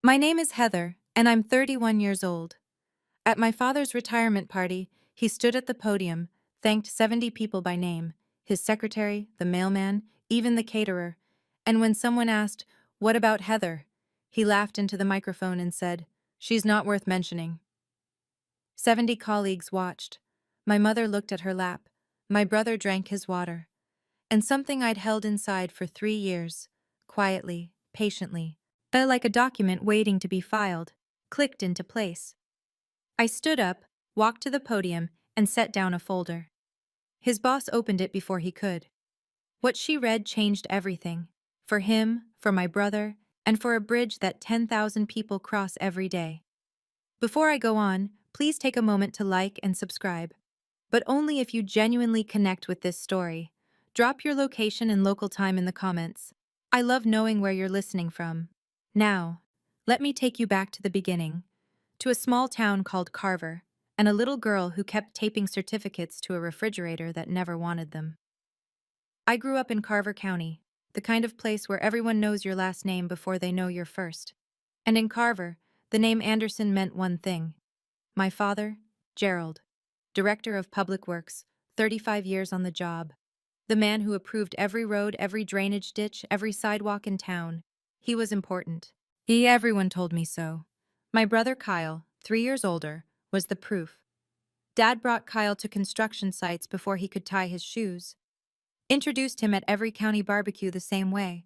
My name is Heather, and I'm 31 years old. At my father's retirement party, he stood at the podium, thanked 70 people by name, his secretary, the mailman, even the caterer, and when someone asked, "What about Heather?" he laughed into the microphone and said, "She's not worth mentioning." 70 colleagues watched. My mother looked at her lap. My brother drank his water. And something I'd held inside for 3 years, quietly, patiently, felt like a document waiting to be filed, clicked into place. I stood up, walked to the podium, and set down a folder. His boss opened it before he could. What she read changed everything. For him, for my brother, and for a bridge that 10,000 people cross every day. Before I go on, please take a moment to like and subscribe. But only if you genuinely connect with this story. Drop your location and local time in the comments. I love knowing where you're listening from. Now, let me take you back to the beginning, to a small town called Carver, and a little girl who kept taping certificates to a refrigerator that never wanted them. I grew up in Carver County, the kind of place where everyone knows your last name before they know your first. And in Carver, the name Anderson meant one thing. My father, Gerald, Director of Public Works, 35 years on the job. The man who approved every road, every drainage ditch, every sidewalk in town. He was important. Everyone told me so. My brother Kyle, 3 years older, was the proof. Dad brought Kyle to construction sites before he could tie his shoes. Introduced him at every county barbecue the same way.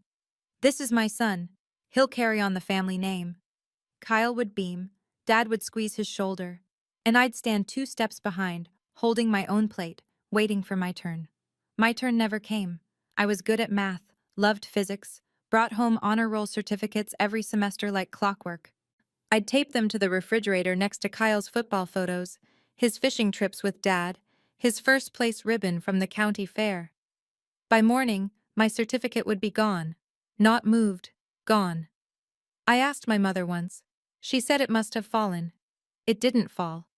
"This is my son. He'll carry on the family name." Kyle would beam, Dad would squeeze his shoulder, and I'd stand 2 steps behind, holding my own plate, waiting for my turn. My turn never came. I was good at math, loved physics, brought home honor roll certificates every semester like clockwork. I'd tape them to the refrigerator next to Kyle's football photos, his fishing trips with Dad, his first place ribbon from the county fair. By morning, my certificate would be gone. Not moved, gone. I asked my mother once. She said it must have fallen. It didn't fall.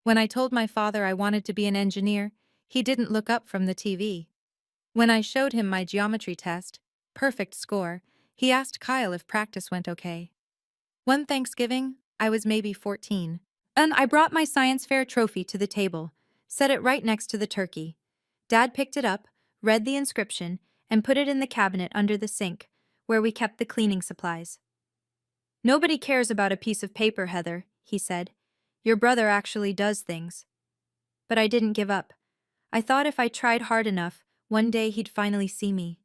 When I told my father I wanted to be an engineer, he didn't look up from the TV. When I showed him my geometry test, perfect score, he asked Kyle if practice went okay. One Thanksgiving, I was maybe 14, and I brought my science fair trophy to the table, set it right next to the turkey. Dad picked it up, read the inscription, and put it in the cabinet under the sink, where we kept the cleaning supplies. "Nobody cares about a piece of paper, Heather," he said. "Your brother actually does things." But I didn't give up. I thought if I tried hard enough, one day he'd finally see me.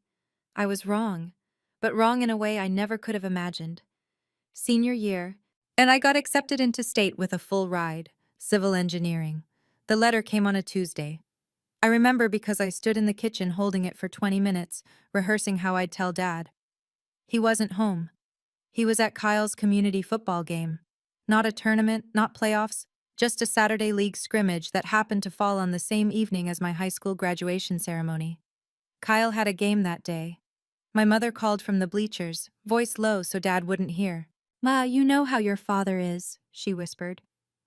I was wrong, but wrong in a way I never could have imagined. Senior year, and I got accepted into state with a full ride, civil engineering. The letter came on a Tuesday. I remember because I stood in the kitchen holding it for 20 minutes, rehearsing how I'd tell Dad. He wasn't home. He was at Kyle's community football game. Not a tournament, not playoffs, just a Saturday league scrimmage that happened to fall on the same evening as my high school graduation ceremony. Kyle had a game that day. My mother called from the bleachers, voice low so Dad wouldn't hear. "Ma, you know how your father is," she whispered.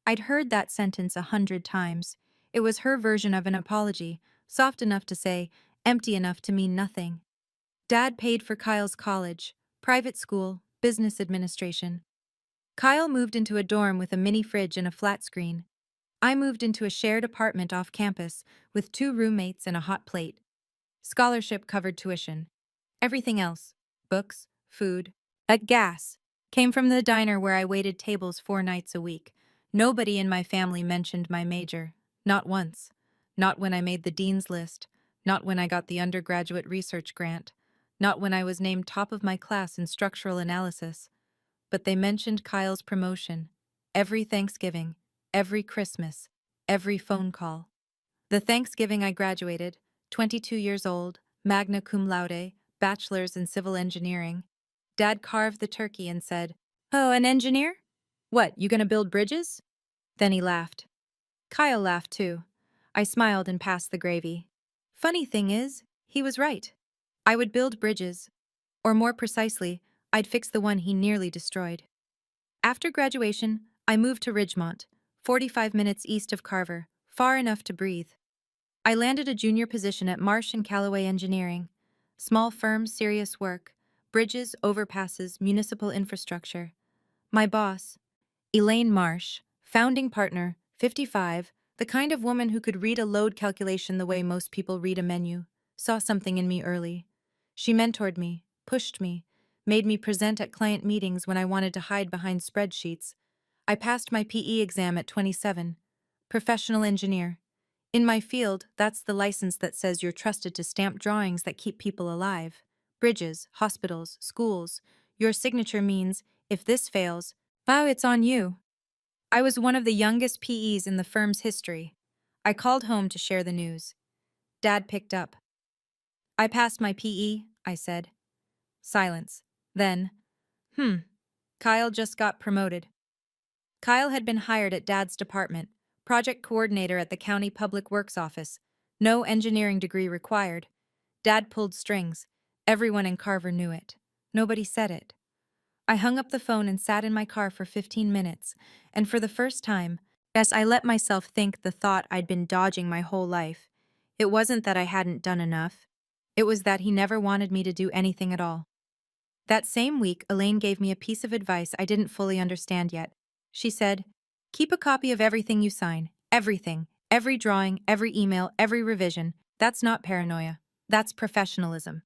I'd heard that sentence 100 times. It was her version of an apology, soft enough to say, empty enough to mean nothing. Dad paid for Kyle's college, private school, business administration. Kyle moved into a dorm with a mini fridge and a flat screen. I moved into a shared apartment off campus with 2 roommates and a hot plate. Scholarship covered tuition. Everything else, books, food, gas, came from the diner where I waited tables 4 nights a week. Nobody in my family mentioned my major. Not once. Not when I made the dean's list. Not when I got the undergraduate research grant. Not when I was named top of my class in structural analysis. But they mentioned Kyle's promotion. Every Thanksgiving, every Christmas, every phone call. The Thanksgiving I graduated, 22 years old, magna cum laude, bachelor's in civil engineering. Dad carved the turkey and said, "Oh, an engineer? What, you gonna build bridges?" Then he laughed. Kyle laughed too. I smiled and passed the gravy. Funny thing is, he was right. I would build bridges. Or more precisely, I'd fix the one he nearly destroyed. After graduation, I moved to Ridgemont, 45 minutes east of Carver, far enough to breathe. I landed a junior position at Marsh and Callaway Engineering. Small firm, serious work. Bridges, overpasses, municipal infrastructure. My boss, Elaine Marsh, founding partner, 55, the kind of woman who could read a load calculation the way most people read a menu, saw something in me early. She mentored me, pushed me, made me present at client meetings when I wanted to hide behind spreadsheets. I passed my PE exam at 27. Professional engineer. In my field, that's the license that says you're trusted to stamp drawings that keep people alive. Bridges, hospitals, schools. Your signature means, if this fails, wow, it's on you. I was one of the youngest PEs in the firm's history. I called home to share the news. Dad picked up. I passed my PE, I said. Silence. Then, Kyle just got promoted. Kyle had been hired at Dad's department, project coordinator at the county public works office. No engineering degree required. Dad pulled strings. Everyone in Carver knew it. Nobody said it. I hung up the phone and sat in my car for 15 minutes, and for the first time, yes, I let myself think the thought I'd been dodging my whole life. It wasn't that I hadn't done enough. It was that he never wanted me to do anything at all. That same week, Elaine gave me a piece of advice I didn't fully understand yet. She said, "Keep a copy of everything you sign. Everything. Every drawing, every email, every revision. That's not paranoia. That's professionalism."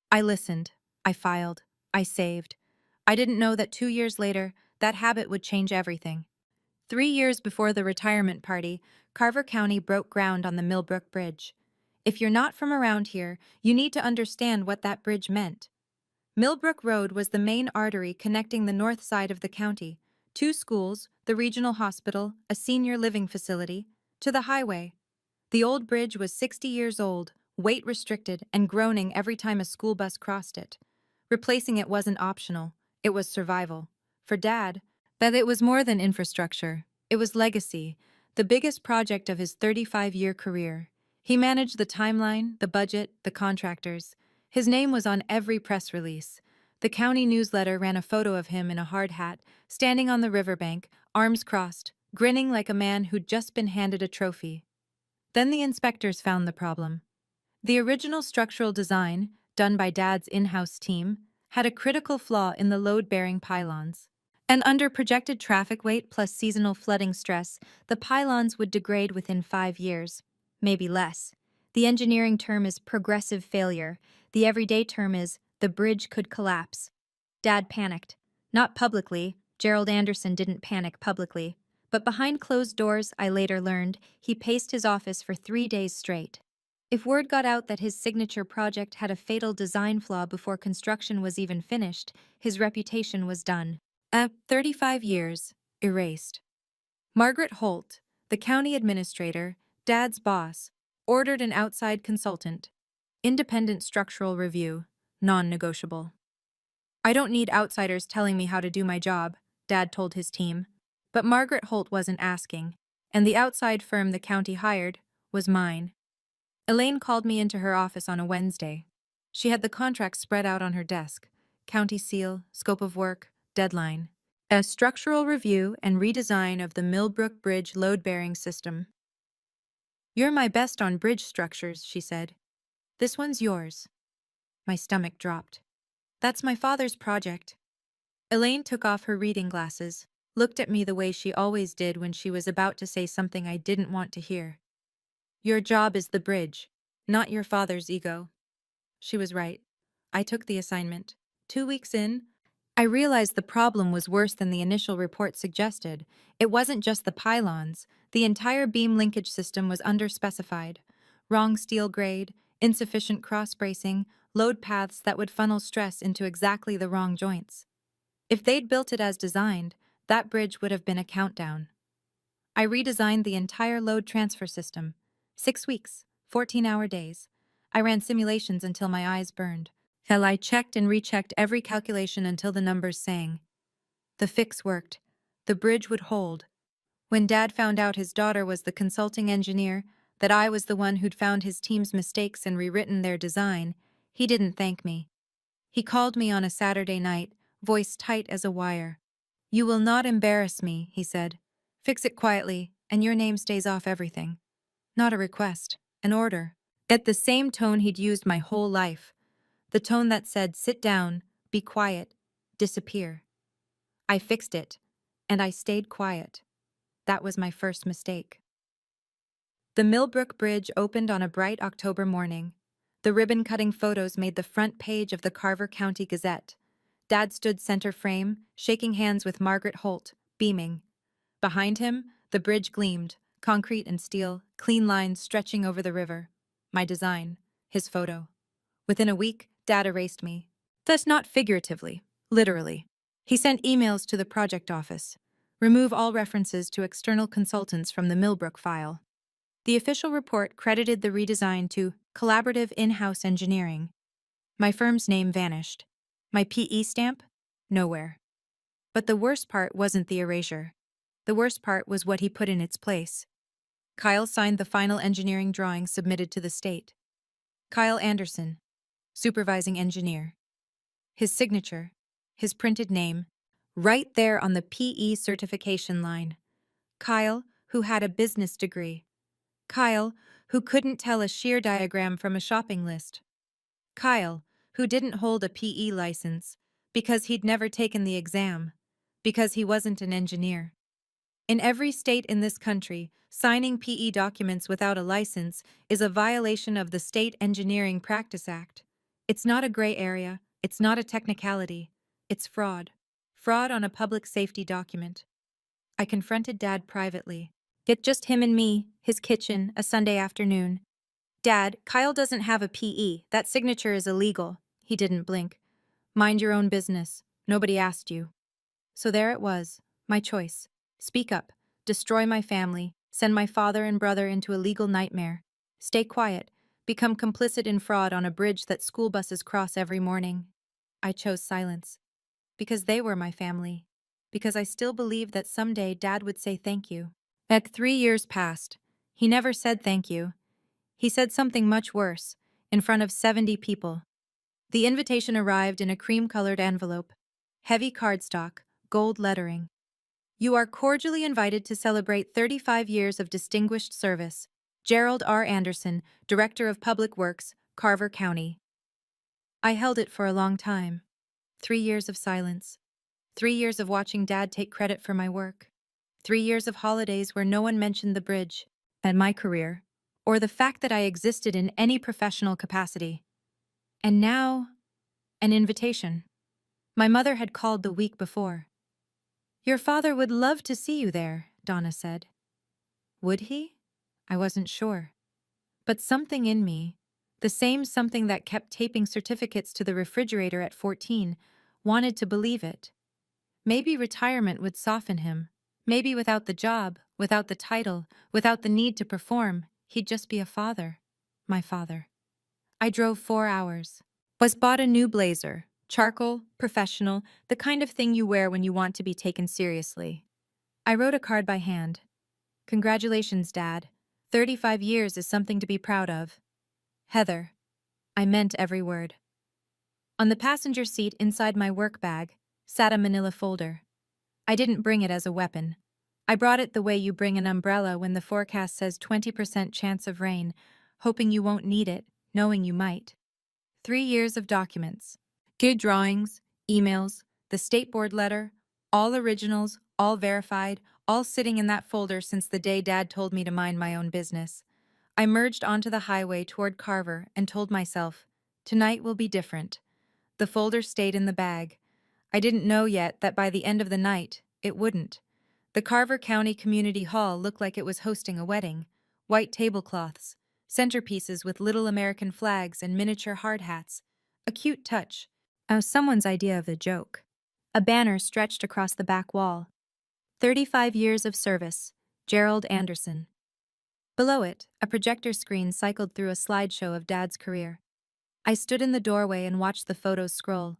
I listened. I filed. I saved. I didn't know that 2 years later, that habit would change everything. 3 years before the retirement party, Carver County broke ground on the Millbrook Bridge. If you're not from around here, you need to understand what that bridge meant. Millbrook Road was the main artery connecting the north side of the county, two schools, the regional hospital, a senior living facility, to the highway. The old bridge was 60 years old, weight restricted, and groaning every time a school bus crossed it. Replacing it wasn't optional, it was survival. For Dad, but it was more than infrastructure. It was legacy, the biggest project of his 35-year career. He managed the timeline, the budget, the contractors. His name was on every press release. The county newsletter ran a photo of him in a hard hat, standing on the riverbank, arms crossed, grinning like a man who'd just been handed a trophy. Then the inspectors found the problem. The original structural design, done by Dad's in-house team, had a critical flaw in the load-bearing pylons. And under projected traffic weight plus seasonal flooding stress, the pylons would degrade within 5 years, maybe less. The engineering term is progressive failure. The everyday term is the bridge could collapse. Dad panicked. Not publicly. Gerald Anderson didn't panic publicly. But behind closed doors, I later learned, he paced his office for 3 days straight. If word got out that his signature project had a fatal design flaw before construction was even finished, his reputation was done. 35 years, erased. Margaret Holt, the county administrator, Dad's boss, ordered an outside consultant. Independent structural review, non-negotiable. "I don't need outsiders telling me how to do my job," Dad told his team. But Margaret Holt wasn't asking, and the outside firm the county hired was mine. Elaine called me into her office on a Wednesday. She had the contract spread out on her desk. County seal, scope of work, deadline. A structural review and redesign of the Millbrook Bridge load-bearing system. "You're my best on bridge structures," she said. "This one's yours." My stomach dropped. "That's my father's project." Elaine took off her reading glasses, looked at me the way she always did when she was about to say something I didn't want to hear. "Your job is the bridge, not your father's ego." She was right. I took the assignment. 2 weeks in, I realized the problem was worse than the initial report suggested. It wasn't just the pylons. The entire beam linkage system was underspecified. Wrong steel grade, insufficient cross-bracing, load paths that would funnel stress into exactly the wrong joints. If they'd built it as designed, that bridge would have been a countdown. I redesigned the entire load transfer system. 6 weeks, 14-hour days. I ran simulations until my eyes burned. Hell, I checked and rechecked every calculation until the numbers sang. The fix worked. The bridge would hold. When Dad found out his daughter was the consulting engineer, that I was the one who'd found his team's mistakes and rewritten their design, he didn't thank me. He called me on a Saturday night, voice tight as a wire. "You will not embarrass me," he said. "Fix it quietly, and your name stays off everything." Not a request, an order. At the same tone he'd used my whole life. The tone that said, "Sit down, be quiet, disappear." I fixed it, and I stayed quiet. That was my first mistake. The Millbrook Bridge opened on a bright October morning. The ribbon-cutting photos made the front page of the Carver County Gazette. Dad stood center frame, shaking hands with Margaret Holt, beaming. Behind him, the bridge gleamed, concrete and steel, clean lines stretching over the river. My design, his photo. Within a week, Dad erased me. Thus not figuratively, literally. He sent emails to the project office. Remove all references to external consultants from the Millbrook file. The official report credited the redesign to collaborative in-house engineering. My firm's name vanished. My PE stamp? Nowhere. But the worst part wasn't the erasure. The worst part was what he put in its place. Kyle signed the final engineering drawing submitted to the state. Kyle Anderson, supervising engineer. His signature, his printed name, right there on the PE certification line. Kyle, who had a business degree. Kyle, who couldn't tell a shear diagram from a shopping list. Kyle, who didn't hold a PE license because he'd never taken the exam, because he wasn't an engineer. In every state in this country, signing PE documents without a license is a violation of the State Engineering Practice Act. It's not a gray area, it's not a technicality, it's fraud. Fraud on a public safety document. I confronted Dad privately. Yet just him and me, his kitchen, a Sunday afternoon. Dad, Kyle doesn't have a PE. That signature is illegal. He didn't blink. Mind your own business. Nobody asked you. So there it was, my choice. Speak up, destroy my family, send my father and brother into a legal nightmare. Stay quiet, become complicit in fraud on a bridge that school buses cross every morning. I chose silence. Because they were my family. Because I still believed that someday Dad would say thank you. 3 years passed. He never said thank you. He said something much worse, in front of 70 people. The invitation arrived in a cream-colored envelope. Heavy cardstock, gold lettering. You are cordially invited to celebrate 35 years of distinguished service. Gerald R. Anderson, Director of Public Works, Carver County. I held it for a long time. 3 years of silence. 3 years of watching Dad take credit for my work. 3 years of holidays where no one mentioned the bridge, and my career, or the fact that I existed in any professional capacity. And now, an invitation. My mother had called the week before. Your father would love to see you there, Donna said. Would he? I wasn't sure. But something in me, the same something that kept taping certificates to the refrigerator at 14, wanted to believe it. Maybe retirement would soften him. Maybe without the job, without the title, without the need to perform, he'd just be a father. My father. I drove 4 hours. Bought a new blazer. Charcoal, professional, the kind of thing you wear when you want to be taken seriously. I wrote a card by hand. Congratulations, Dad. 35 years is something to be proud of. Heather. I meant every word. On the passenger seat inside my work bag sat a manila folder. I didn't bring it as a weapon. I brought it the way you bring an umbrella when the forecast says 20% chance of rain, hoping you won't need it, knowing you might. 3 years of documents. Good drawings, emails, the state board letter, all originals, all verified, all sitting in that folder since the day Dad told me to mind my own business. I merged onto the highway toward Carver and told myself, tonight will be different. The folder stayed in the bag. I didn't know yet that by the end of the night, it wouldn't. The Carver County Community Hall looked like it was hosting a wedding. White tablecloths, centerpieces with little American flags and miniature hard hats. A cute touch. Someone's idea of a joke. A banner stretched across the back wall. 35 years of service, Gerald Anderson. Below it, a projector screen cycled through a slideshow of Dad's career. I stood in the doorway and watched the photos scroll.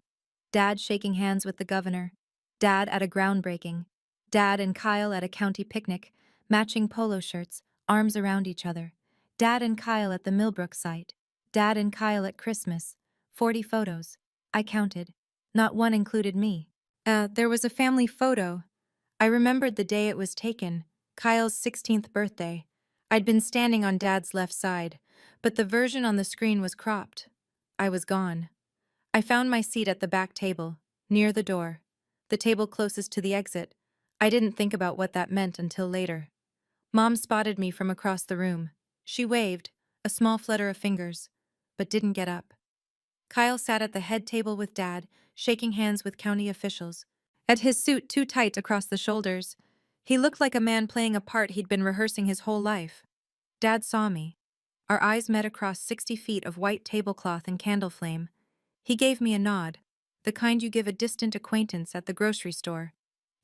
Dad shaking hands with the governor. Dad at a groundbreaking. Dad and Kyle at a county picnic, matching polo shirts, arms around each other. Dad and Kyle at the Millbrook site. Dad and Kyle at Christmas. 40 photos. I counted. Not one included me. There was a family photo. I remembered the day it was taken, Kyle's 16th birthday. I'd been standing on Dad's left side, but the version on the screen was cropped. I was gone. I found my seat at the back table, near the door. the table closest to the exit. I didn't think about what that meant until later. Mom spotted me from across the room. She waved, a small flutter of fingers, but didn't get up. Kyle sat at the head table with Dad, shaking hands with county officials. At his suit too tight across the shoulders, he looked like a man playing a part he'd been rehearsing his whole life. Dad saw me. Our eyes met across 60 feet of white tablecloth and candle flame. He gave me a nod, the kind you give a distant acquaintance at the grocery store.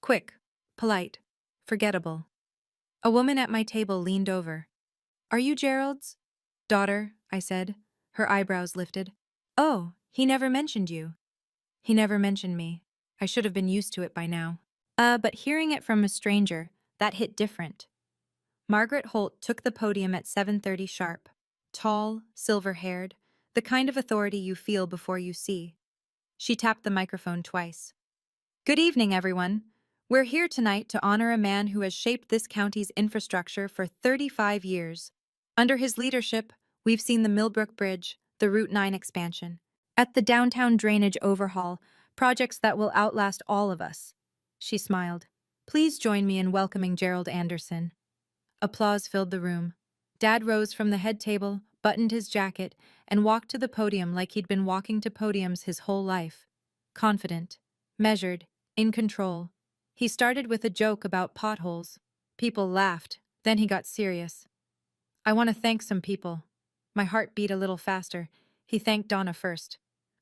Quick, polite, forgettable. A woman at my table leaned over. "Are you Gerald's daughter?" I said, her eyebrows lifted. "Oh, he never mentioned you." He never mentioned me. I should have been used to it by now. But hearing it from a stranger, that hit different. Margaret Holt took the podium at 7:30 sharp. Tall, silver-haired, the kind of authority you feel before you see. She tapped the microphone twice. "Good evening, everyone. We're here tonight to honor a man who has shaped this county's infrastructure for 35 years. Under his leadership, we've seen the Millbrook Bridge, the Route 9 expansion, at the downtown drainage overhaul, projects that will outlast all of us." She smiled. "Please join me in welcoming Gerald Anderson." Applause filled the room. Dad rose from the head table, buttoned his jacket, and walked to the podium like he'd been walking to podiums his whole life. Confident, measured, in control. He started with a joke about potholes. People laughed, then he got serious. "I want to thank some people." My heart beat a little faster. He thanked Donna first.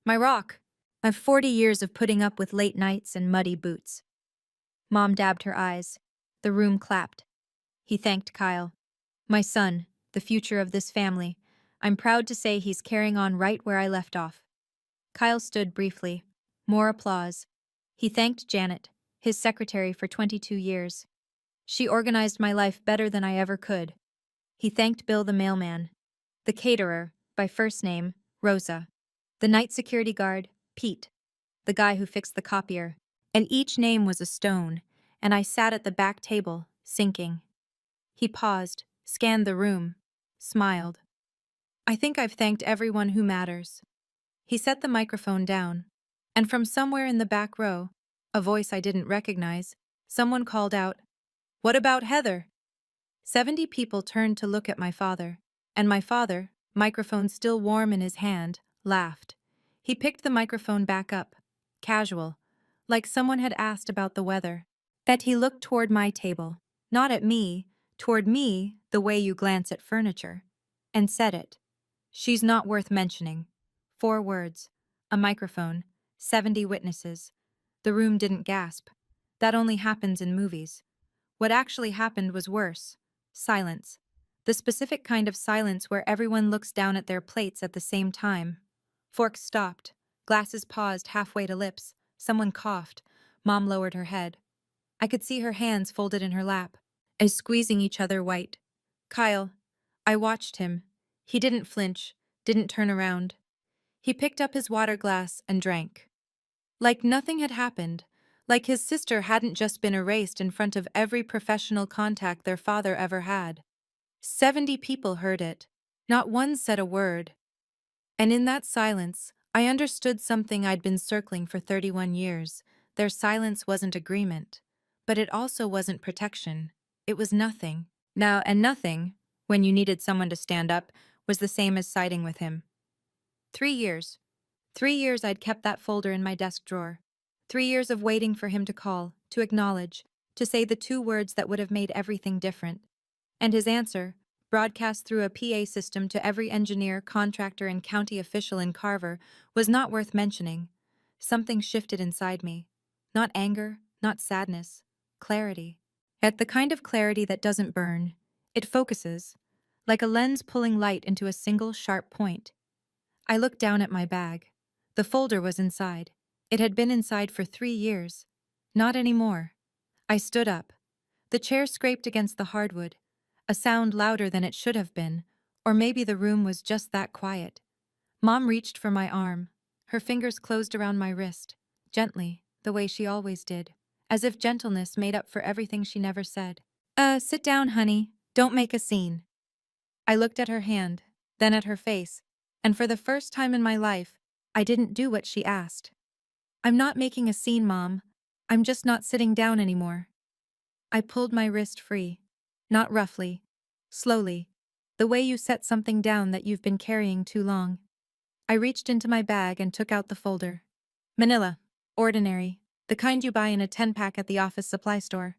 "My rock. I've 40 years of putting up with late nights and muddy boots." Mom dabbed her eyes. The room clapped. He thanked Kyle. "My son, the future of this family. I'm proud to say he's carrying on right where I left off." Kyle stood briefly. More applause. He thanked Janet, his secretary for 22 years. "She organized my life better than I ever could." He thanked Bill the mailman. The caterer, by first name, Rosa. The night security guard, Pete. The guy who fixed the copier. And each name was a stone, and I sat at the back table, sinking. He paused, scanned the room, smiled. "I think I've thanked everyone who matters." He set the microphone down, and from somewhere in the back row, a voice I didn't recognize, someone called out, "What about Heather?" 70 people turned to look at my father, and my father, microphone still warm in his hand, laughed. He picked the microphone back up, casual, like someone had asked about the weather. That he looked toward my table, not at me, toward me the way you glance at furniture, and said it. "She's not worth mentioning." 4 words, a microphone, 70 witnesses. The room didn't gasp. That only happens in movies. What actually happened was worse. Silence. The specific kind of silence where everyone looks down at their plates at the same time. Forks stopped. Glasses paused halfway to lips. Someone coughed. Mom lowered her head. I could see her hands folded in her lap, as squeezing each other white. Kyle. I watched him. He didn't flinch, didn't turn around. He picked up his water glass and drank. Like nothing had happened, like his sister hadn't just been erased in front of every professional contact their father ever had. 70 people heard it. Not one said a word. And in that silence, I understood something I'd been circling for 31 years. Their silence wasn't agreement. But it also wasn't protection. It was nothing. Now, and nothing, when you needed someone to stand up, was the same as siding with him. 3 years. 3 years I'd kept that folder in my desk drawer. 3 years of waiting for him to call, to acknowledge, to say the 2 words that would have made everything different. And his answer, broadcast through a PA system to every engineer, contractor, and county official in Carver, was not worth mentioning. Something shifted inside me. Not anger, not sadness. Clarity. Yet the kind of clarity that doesn't burn. It focuses, like a lens pulling light into a single sharp point. I looked down at my bag. The folder was inside. It had been inside for 3 years. Not anymore. I stood up. The chair scraped against the hardwood, a sound louder than it should have been, or maybe the room was just that quiet. Mom reached for my arm. Her fingers closed around my wrist, gently, the way she always did, as if gentleness made up for everything she never said. Sit down, honey. Don't make a scene." I looked at her hand, then at her face, and for the first time in my life, I didn't do what she asked. "I'm not making a scene, Mom. I'm just not sitting down anymore. I pulled my wrist free. Not roughly. Slowly. The way you set something down that you've been carrying too long. I reached into my bag and took out the folder. Manila. Ordinary. The kind you buy in a 10-pack at the office supply store.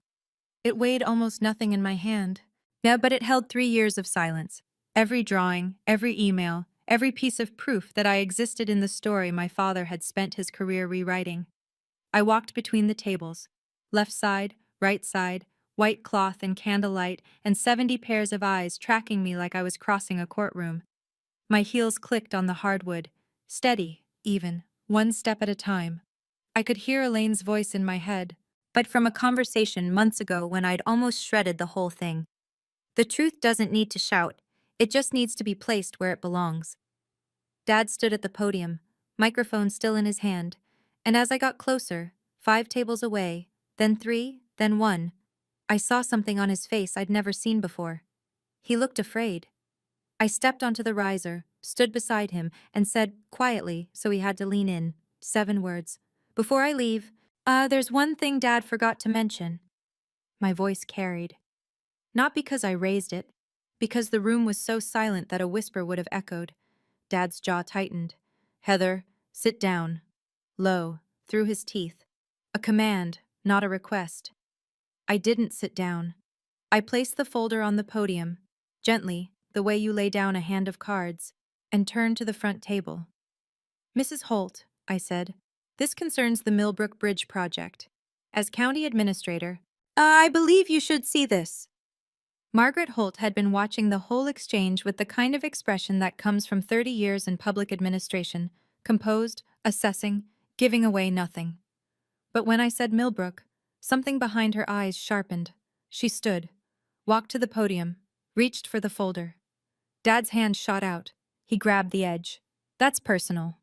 It weighed almost nothing in my hand. Yeah, but it held 3 years of silence. Every drawing, every email, every piece of proof that I existed in the story my father had spent his career rewriting. I walked between the tables. Left side, right side, white cloth and candlelight, and 70 pairs of eyes tracking me like I was crossing a courtroom. My heels clicked on the hardwood. Steady, even, one step at a time. I could hear Elaine's voice in my head, but from a conversation months ago when I'd almost shredded the whole thing. The truth doesn't need to shout, it just needs to be placed where it belongs. Dad stood at the podium, microphone still in his hand, and as I got closer, 5 tables away, then 3, then 1, I saw something on his face I'd never seen before. He looked afraid. I stepped onto the riser, stood beside him, and said, quietly, so he had to lean in, 7 words. Before I leave, there's one thing Dad forgot to mention. My voice carried. Not because I raised it, because the room was so silent that a whisper would have echoed. Dad's jaw tightened. Heather, sit down. Low, through his teeth. A command, not a request. I didn't sit down. I placed the folder on the podium, gently, the way you lay down a hand of cards, and turned to the front table. Mrs. Holt, I said, this concerns the Millbrook Bridge project. As county administrator, I believe you should see this. Margaret Holt had been watching the whole exchange with the kind of expression that comes from 30 years in public administration, composed, assessing, giving away nothing. But when I said Millbrook, something behind her eyes sharpened. She stood, walked to the podium, reached for the folder. Dad's hand shot out. He grabbed the edge. That's personal.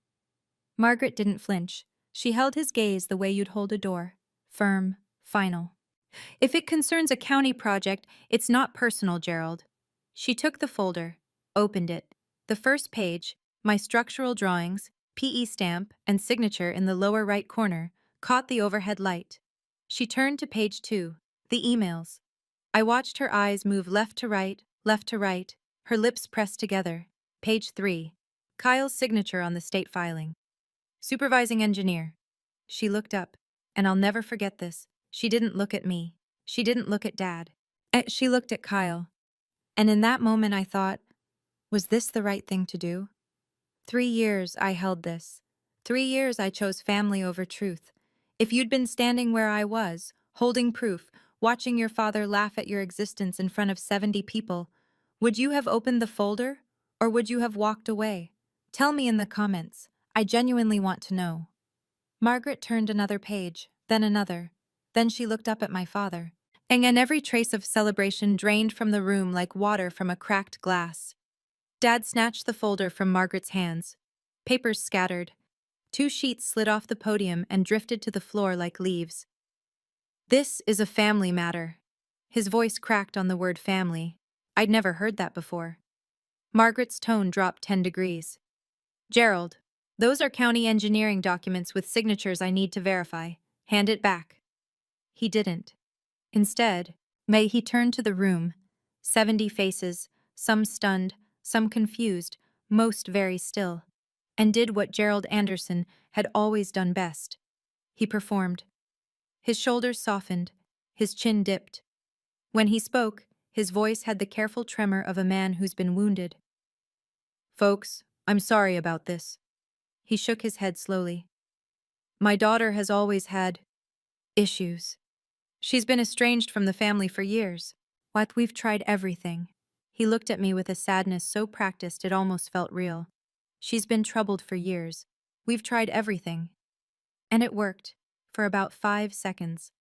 Margaret didn't flinch. She held his gaze the way you'd hold a door. Firm, final. If it concerns a county project, it's not personal, Gerald. She took the folder, opened it. The first page, my structural drawings, PE stamp, and signature in the lower right corner, caught the overhead light. She turned to page 2, the emails. I watched her eyes move left to right, her lips pressed together. Page 3, Kyle's signature on the state filing. Supervising engineer. She looked up, and I'll never forget this. She didn't look at me. She didn't look at Dad. She looked at Kyle. And in that moment I thought, was this the right thing to do? 3 years I held this. 3 years I chose family over truth. If you'd been standing where I was, holding proof, watching your father laugh at your existence in front of 70 people, would you have opened the folder, or would you have walked away? Tell me in the comments. I genuinely want to know. Margaret turned another page, then another. Then she looked up at my father. And every trace of celebration drained from the room like water from a cracked glass. Dad snatched the folder from Margaret's hands. Papers scattered. 2 sheets slid off the podium and drifted to the floor like leaves. This is a family matter. His voice cracked on the word family. I'd never heard that before. Margaret's tone dropped 10 degrees. Gerald, those are county engineering documents with signatures I need to verify. Hand it back. He didn't. Instead, he turned to the room. 70 faces, some stunned, some confused, most very still, and did what Gerald Anderson had always done best. He performed. His shoulders softened, his chin dipped. When he spoke, his voice had the careful tremor of a man who's been wounded. Folks, I'm sorry about this. He shook his head slowly. My daughter has always had issues. She's been estranged from the family for years. What, we've tried everything. He looked at me with a sadness so practiced it almost felt real. She's been troubled for years. We've tried everything. And it worked, for about 5 seconds.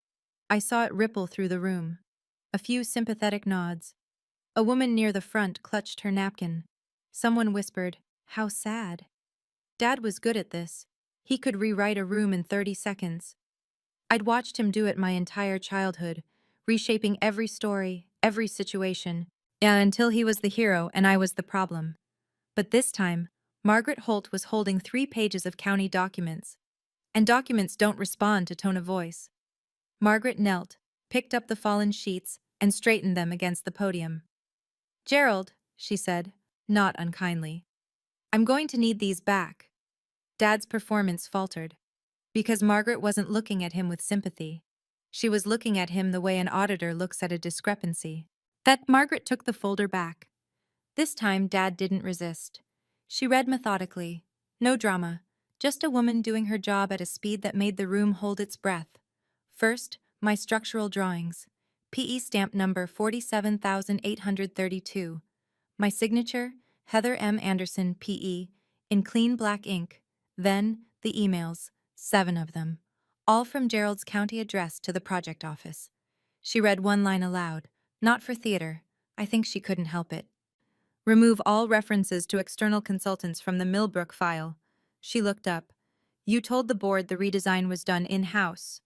I saw it ripple through the room. A few sympathetic nods. A woman near the front clutched her napkin. Someone whispered, "How sad." Dad was good at this. He could rewrite a room in 30 seconds. I'd watched him do it my entire childhood, reshaping every story, every situation, until he was the hero and I was the problem. But this time, Margaret Holt was holding 3 pages of county documents. And documents don't respond to tone of voice. Margaret knelt, picked up the fallen sheets, and straightened them against the podium. "Gerald," she said, not unkindly, "I'm going to need these back." Dad's performance faltered, because Margaret wasn't looking at him with sympathy. She was looking at him the way an auditor looks at a discrepancy. That Margaret took the folder back. This time, Dad didn't resist. She read methodically. No drama, just a woman doing her job at a speed that made the room hold its breath. First, my structural drawings. PE stamp number 47,832. My signature, Heather M. Anderson, PE, in clean black ink. Then, the emails, 7 of them, all from Gerald's county address to the project office. She read one line aloud. Not for theater. I think she couldn't help it. Remove all references to external consultants from the Millbrook file. She looked up. You told the board the redesign was done in-house.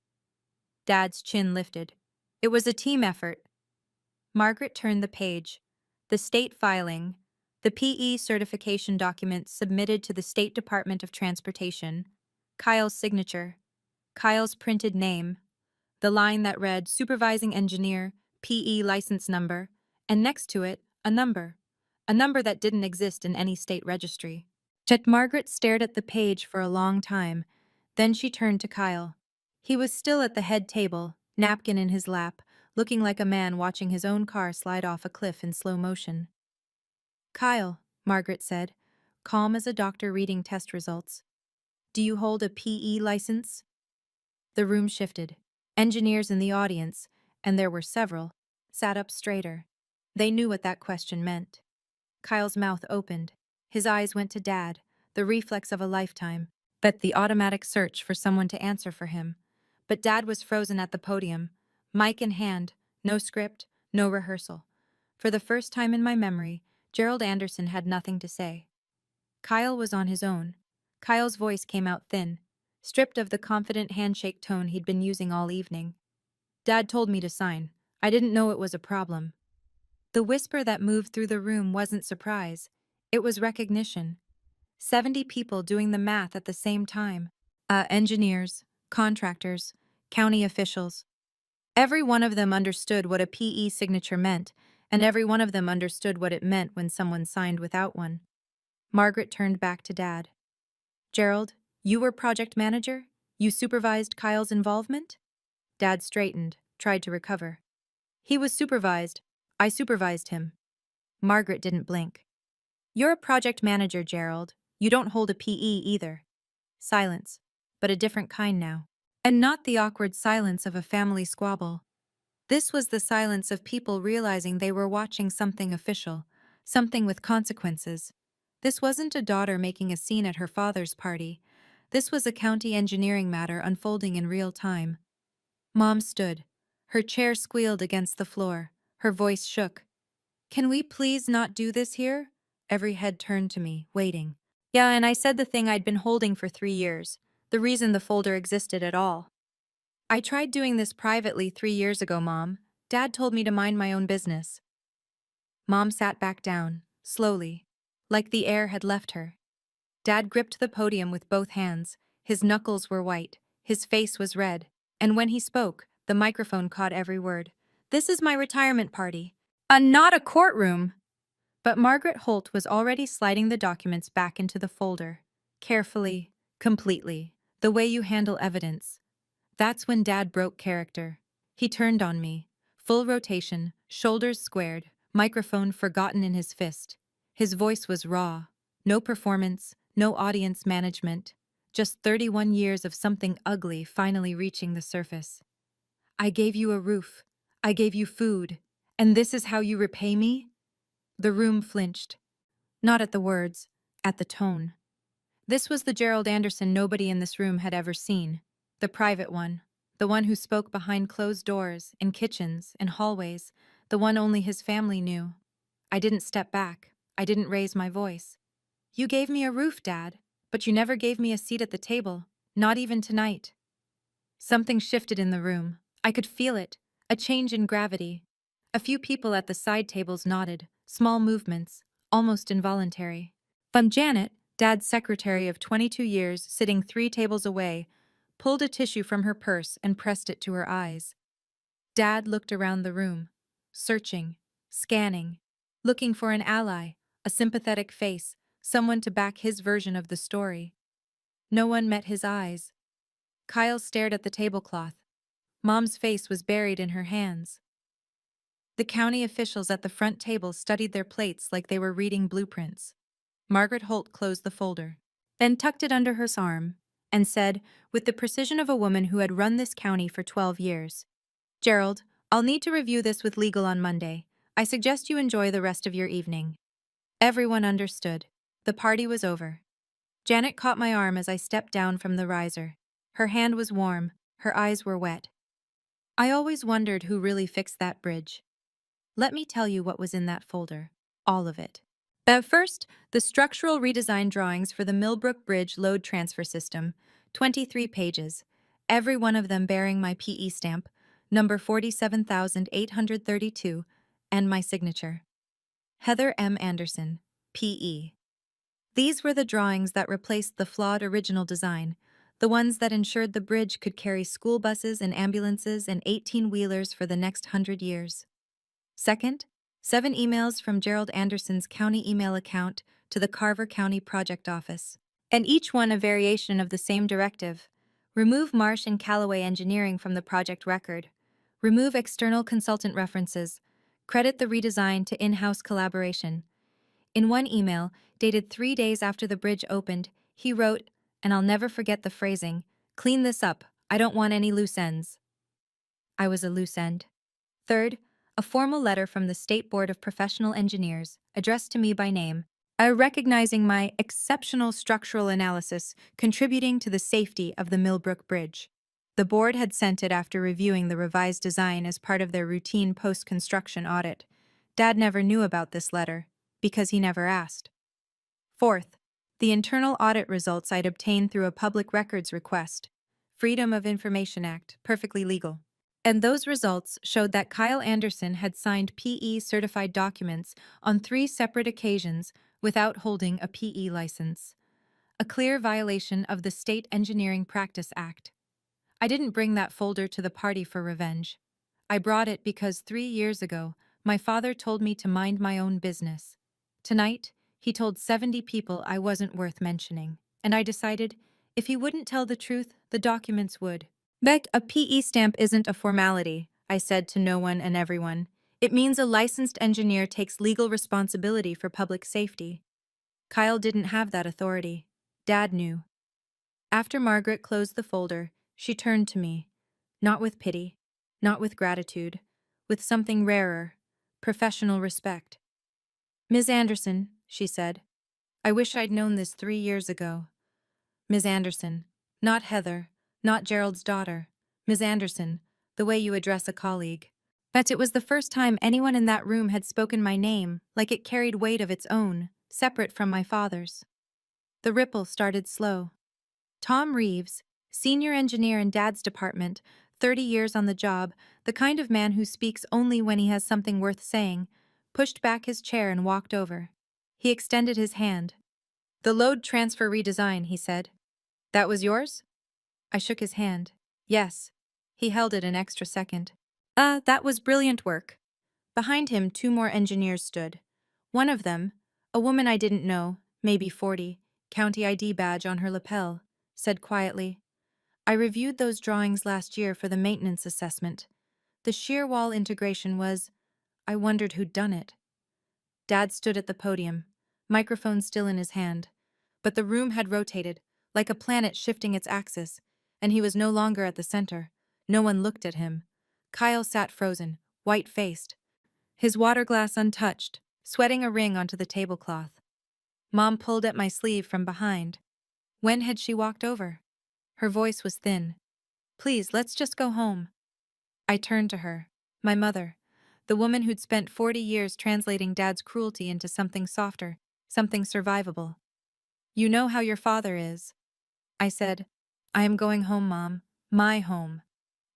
Dad's chin lifted. It was a team effort. Margaret turned the page. The state filing. The PE certification document submitted to the State Department of Transportation. Kyle's signature. Kyle's printed name. The line that read Supervising Engineer, PE license number, and next to it, a number. A number that didn't exist in any state registry. Yet Margaret stared at the page for a long time. Then she turned to Kyle. He was still at the head table, napkin in his lap, looking like a man watching his own car slide off a cliff in slow motion. Kyle, Margaret said, calm as a doctor reading test results. Do you hold a PE license? The room shifted. Engineers in the audience, and there were several, sat up straighter. They knew what that question meant. Kyle's mouth opened. His eyes went to Dad, the reflex of a lifetime, but the automatic search for someone to answer for him. But Dad was frozen at the podium, mic in hand, no script, no rehearsal. For the first time in my memory, Gerald Anderson had nothing to say. Kyle was on his own. Kyle's voice came out thin, stripped of the confident handshake tone he'd been using all evening. Dad told me to sign. I didn't know it was a problem. The whisper that moved through the room wasn't surprise. It was recognition. 70 people doing the math at the same time. Engineers, contractors, county officials. Every one of them understood what a PE signature meant, and every one of them understood what it meant when someone signed without one. Margaret turned back to Dad. Gerald, you were project manager? You supervised Kyle's involvement? Dad straightened, tried to recover. He was supervised. I supervised him. Margaret didn't blink. You're a project manager, Gerald. You don't hold a PE either. Silence, but a different kind now. And not the awkward silence of a family squabble. This was the silence of people realizing they were watching something official, something with consequences. This wasn't a daughter making a scene at her father's party. This was a county engineering matter unfolding in real time. Mom stood. Her chair squealed against the floor. Her voice shook. Can we please not do this here? Every head turned to me, waiting. Yeah, and I said the thing I'd been holding for 3 years. The reason the folder existed at all. I tried doing this privately 3 years ago, Mom. Dad told me to mind my own business. Mom sat back down, slowly, like the air had left her. Dad gripped the podium with both hands. His knuckles were white, his face was red, and when he spoke, the microphone caught every word. This is my retirement party. Not a courtroom. But Margaret Holt was already sliding the documents back into the folder. Carefully, completely, the way you handle evidence. That's when Dad broke character. He turned on me. Full rotation, shoulders squared, microphone forgotten in his fist. His voice was raw. No performance, no audience management. Just 31 years of something ugly finally reaching the surface. I gave you a roof. I gave you food. And this is how you repay me? The room flinched. Not at the words, at the tone. This was the Gerald Anderson nobody in this room had ever seen. The private one. The one who spoke behind closed doors, in kitchens, in hallways. The one only his family knew. I didn't step back. I didn't raise my voice. You gave me a roof, Dad, but you never gave me a seat at the table. Not even tonight. Something shifted in the room. I could feel it. A change in gravity. A few people at the side tables nodded. Small movements, almost involuntary. Janet, Dad's secretary of 22 years, sitting 3 tables away, pulled a tissue from her purse and pressed it to her eyes. Dad looked around the room, searching, scanning, looking for an ally, a sympathetic face, someone to back his version of the story. No one met his eyes. Kyle stared at the tablecloth. Mom's face was buried in her hands. The county officials at the front table studied their plates like they were reading blueprints. Margaret Holt closed the folder, then tucked it under her arm, and said, with the precision of a woman who had run this county for 12 years, "Gerald, I'll need to review this with legal on Monday. I suggest you enjoy the rest of your evening." Everyone understood. The party was over. Janet caught my arm as I stepped down from the riser. Her hand was warm, her eyes were wet. "I always wondered who really fixed that bridge. Let me tell you what was in that folder. All of it. First, the structural redesign drawings for the Millbrook Bridge load transfer system, 23 pages, every one of them bearing my PE stamp, number 47,832, and my signature. Heather M. Anderson, PE. These were the drawings that replaced the flawed original design, the ones that ensured the bridge could carry school buses and ambulances and 18-wheelers for the next 100 years. Second, 7 emails from Gerald Anderson's county email account to the Carver County Project Office, and each one a variation of the same directive. Remove Marsh and Callaway Engineering from the project record. Remove external consultant references. Credit the redesign to in-house collaboration. In one email, dated 3 days after the bridge opened, he wrote, and I'll never forget the phrasing, "Clean this up. I don't want any loose ends." I was a loose end. Third, a formal letter from the State Board of Professional Engineers, addressed to me by name, recognizing my exceptional structural analysis contributing to the safety of the Millbrook Bridge. The board had sent it after reviewing the revised design as part of their routine post-construction audit. Dad never knew about this letter, because he never asked. Fourth, the internal audit results I'd obtained through a public records request. Freedom of Information Act, perfectly legal. And those results showed that Kyle Anderson had signed PE-certified documents on 3 separate occasions without holding a PE license. A clear violation of the State Engineering Practice Act. I didn't bring that folder to the party for revenge. I brought it because 3 years ago, my father told me to mind my own business. Tonight, he told 70 people I wasn't worth mentioning, and I decided if he wouldn't tell the truth, the documents would. "Beck, a PE stamp isn't a formality," I said to no one and everyone. "It means a licensed engineer takes legal responsibility for public safety." Kyle didn't have that authority. Dad knew. After Margaret closed the folder, she turned to me. Not with pity, not with gratitude, with something rarer, professional respect. "Ms. Anderson," she said, "I wish I'd known this 3 years ago. Ms. Anderson, not Heather, not Gerald's daughter. Ms. Anderson, the way you address a colleague." But it was the first time anyone in that room had spoken my name like it carried weight of its own, separate from my father's. The ripple started slow. Tom Reeves, senior engineer in Dad's department, 30 years on the job, the kind of man who speaks only when he has something worth saying, pushed back his chair and walked over. He extended his hand. "The load transfer redesign," he said. "That was yours?" I shook his hand. "Yes." He held it an extra second. That was brilliant work." Behind him, 2 more engineers stood. One of them, a woman I didn't know, maybe 40, county ID badge on her lapel, said quietly, "I reviewed those drawings last year for the maintenance assessment. The shear wall integration was, I wondered who'd done it." Dad stood at the podium, microphone still in his hand. But the room had rotated, like a planet shifting its axis, and he was no longer at the center. No one looked at him. Kyle sat frozen, white-faced, his water glass untouched, sweating a ring onto the tablecloth. Mom pulled at my sleeve from behind. When had she walked over? Her voice was thin. "Please, let's just go home." I turned to her. My mother, the woman who'd spent 40 years translating Dad's cruelty into something softer, something survivable. "You know how your father is." I said, "I am going home, Mom. My home."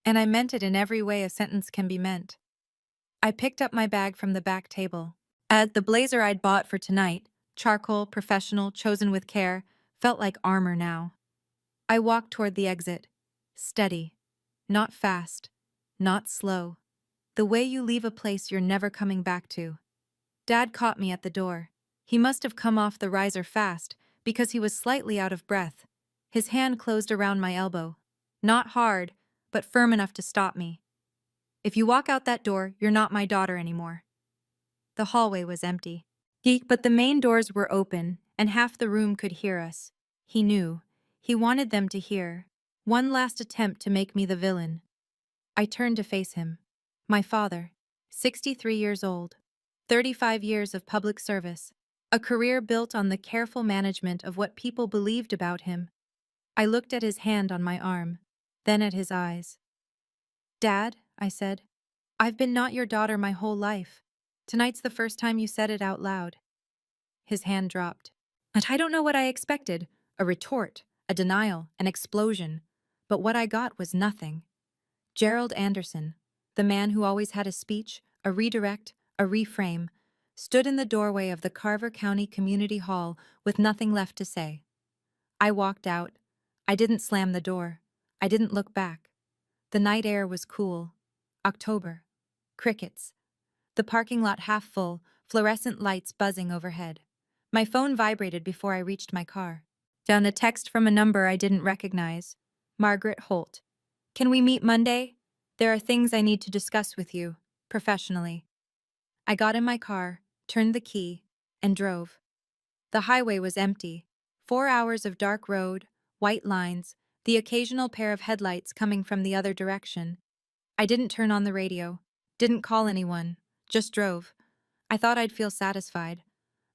And I meant it in every way a sentence can be meant. I picked up my bag from the back table. The blazer I'd bought for tonight, charcoal, professional, chosen with care, felt like armor now. I walked toward the exit. Steady. Not fast. Not slow. The way you leave a place you're never coming back to. Dad caught me at the door. He must have come off the riser fast, because he was slightly out of breath. His hand closed around my elbow. Not hard, but firm enough to stop me. If you walk out that door, you're not my daughter anymore. The hallway was empty. But the main doors were open, and half the room could hear us. He knew. He wanted them to hear. One last attempt to make me the villain. I turned to face him. My father, 63 years old, 35 years of public service, a career built on the careful management of what people believed about him. I looked at his hand on my arm, then at his eyes. Dad, I said, I've been not your daughter my whole life. Tonight's the first time you said it out loud. His hand dropped. And I don't know what I expected, a retort, a denial, an explosion. But what I got was nothing. Gerald Anderson, the man who always had a speech, a redirect, a reframe, stood in the doorway of the Carver County Community Hall with nothing left to say. I walked out. I didn't slam the door. I didn't look back. The night air was cool. October. Crickets. The parking lot half full, fluorescent lights buzzing overhead. My phone vibrated before I reached my car. Down a text from a number I didn't recognize. Margaret Holt. Can we meet Monday? There are things I need to discuss with you, professionally. I got in my car, turned the key, and drove. The highway was empty. 4 hours of dark road, white lines, the occasional pair of headlights coming from the other direction. I didn't turn on the radio, didn't call anyone, just drove. I thought I'd feel satisfied.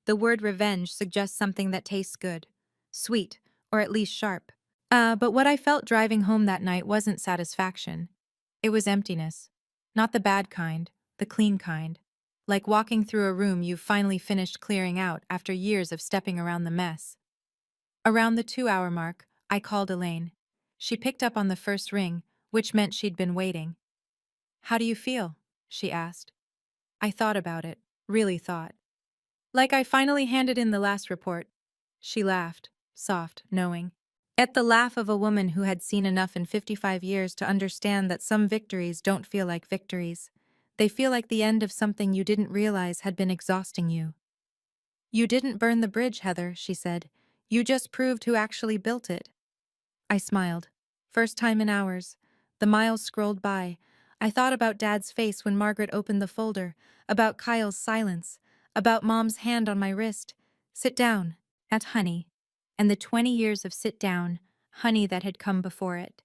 The word revenge suggests something that tastes good, sweet, or at least sharp. But what I felt driving home that night wasn't satisfaction. It was emptiness. Not the bad kind, the clean kind. Like walking through a room you've finally finished clearing out after years of stepping around the mess. Around the 2-hour mark, I called Elaine. She picked up on the first ring, which meant she'd been waiting. How do you feel? She asked. I thought about it, really thought. Like I finally handed in the last report. She laughed, soft, knowing. At the laugh of a woman who had seen enough in 55 years to understand that some victories don't feel like victories. They feel like the end of something you didn't realize had been exhausting you. You didn't burn the bridge, Heather, she said. You just proved who actually built it. I smiled. First time in hours. The miles scrolled by. I thought about Dad's face when Margaret opened the folder, about Kyle's silence, about Mom's hand on my wrist. Sit down. At honey. And the 20 years of sit down, honey that had come before it.